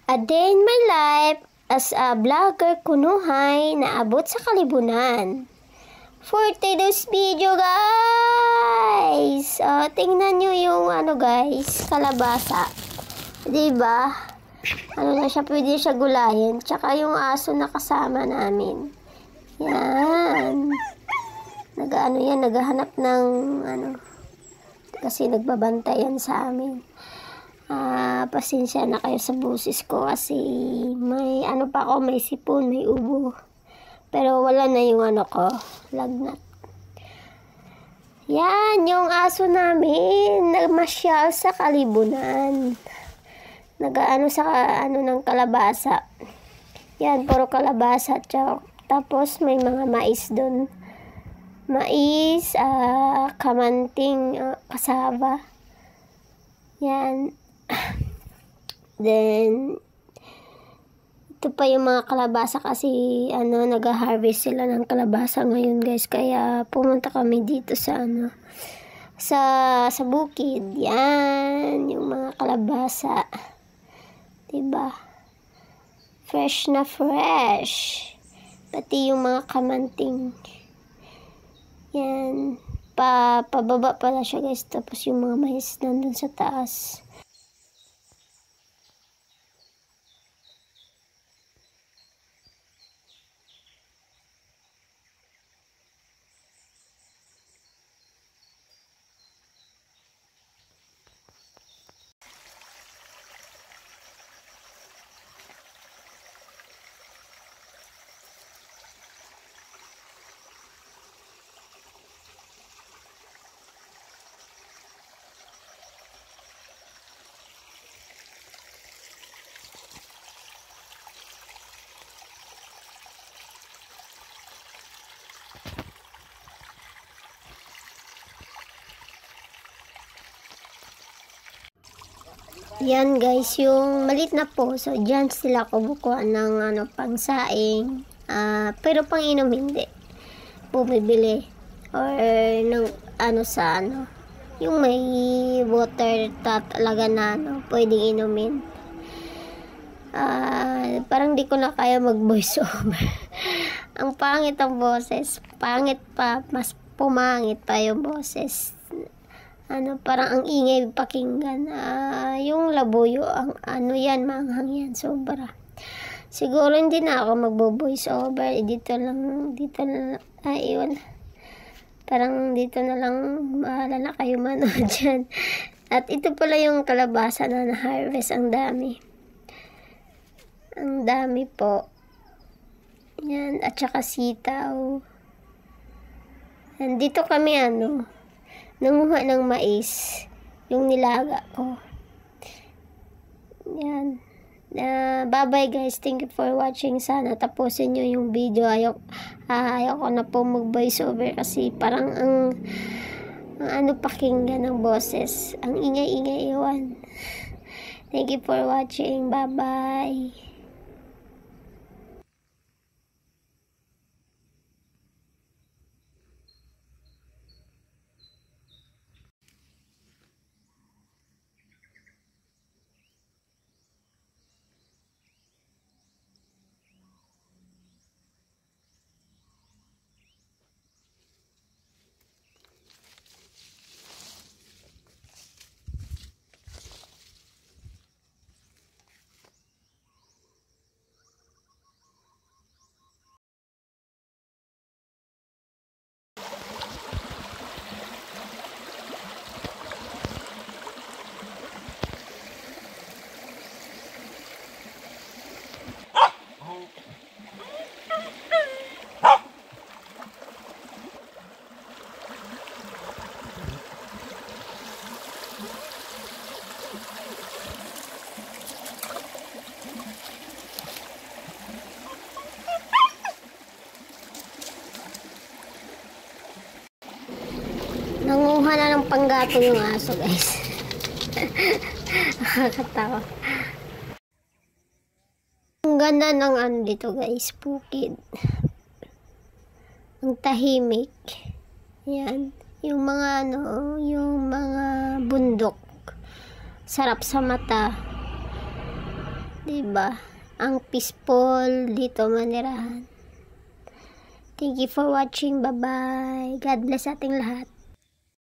A day in my life as a vlogger kunuhay naabot sa kalibunan. For today's video guys, tingnan nyo yung guys, kalabasa. Diba? Na siya, pwede siya gulayin. Tsaka yung aso na kasama namin. Yan. Naghahanap ng kasi nagbabantayan sa amin. Pasensya na kayo sa busis ko kasi may pa ako, may sipon, may ubo. Pero wala na yung lagnat. Yan, yung aso namin, nagmasyal sa kalibunan. Sa ng kalabasa. Yan, puro kalabasa. Tapos may mga mais doon. Mais, kamanting, kasaba. Yan. Then, ito pa yung mga kalabasa kasi, nag-harvest sila ng kalabasa ngayon guys. Kaya, pumunta kami dito sa, sa bukid. Yan, yung mga kalabasa. Diba? Fresh na fresh. Pati yung mga kamanting. Yan. Pababa pala siya guys. Tapos yung mga mais nandun sa taas. Yan guys, yung malit na poso, dyan sila kubukuha ng pangsaing. Pero pang inom hindi. Bumibili. Or ng yung may water talaga na pwedeng inumin. Parang di ko na kaya mag-voice over. Ang pangit ang boses. Pangit pa, mas pumangit pa yung boses. Parang ang ingay pakinggan. Yung labuyo, yan, manghang yan, sobra. Siguro hindi na ako magbo-voice over. Dito na iwan. Parang dito na lang, bahala na kayo manood dyan. At ito pala yung kalabasa na na-harvest. Ang dami. Ang dami po. Yan, at saka sitaw. Dito kami, nanguha ng mais, yung nilaga ko. Yan. Bye-bye guys. Thank you for watching. Sana tapusin nyo yung video. Ayoko na po mag-voice over kasi parang ang pakinggan ng boses. Ang ingay-ingay iwan. Thank you for watching. Bye-bye. Nanguha na ng panggato yung aso guys. Nakakatawa. Ang ganda ng dito guys, bukid. Ang tahimik. Yan. Yung mga yung mga bundok. Sarap sa mata. Diba? Ang peaceful dito manirahan. Thank you for watching. Bye-bye. God bless ating lahat.